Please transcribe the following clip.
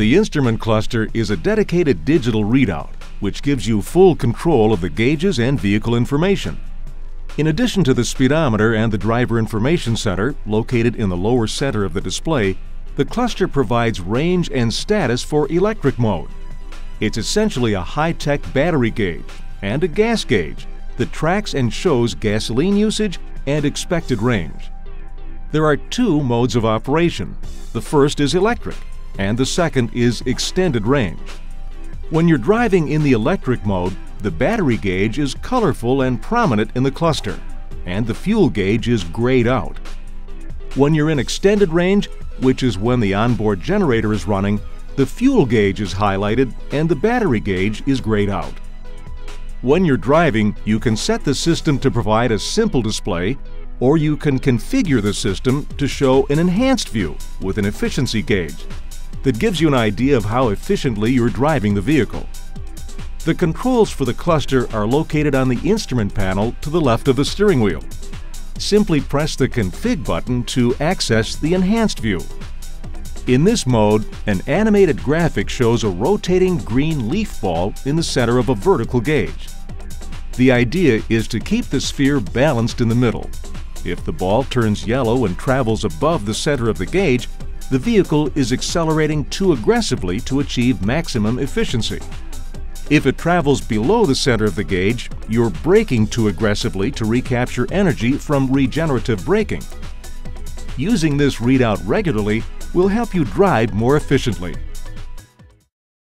The instrument cluster is a dedicated digital readout, which gives you full control of the gauges and vehicle information. In addition to the speedometer and the driver information center located in the lower center of the display, the cluster provides range and status for electric mode. It's essentially a high-tech battery gauge and a gas gauge that tracks and shows gasoline usage and expected range. There are two modes of operation. The first is electric, and the second is extended range. When you're driving in the electric mode, the battery gauge is colorful and prominent in the cluster, and the fuel gauge is grayed out. When you're in extended range, which is when the onboard generator is running, the fuel gauge is highlighted and the battery gauge is grayed out. When you're driving, you can set the system to provide a simple display, or you can configure the system to show an enhanced view with an efficiency gauge that gives you an idea of how efficiently you're driving the vehicle. The controls for the cluster are located on the instrument panel to the left of the steering wheel. Simply press the Config button to access the enhanced view. In this mode, an animated graphic shows a rotating green leaf ball in the center of a vertical gauge. The idea is to keep the sphere balanced in the middle. If the ball turns yellow and travels above the center of the gauge, the vehicle is accelerating too aggressively to achieve maximum efficiency. If it travels below the center of the gauge, you're braking too aggressively to recapture energy from regenerative braking. Using this readout regularly will help you drive more efficiently.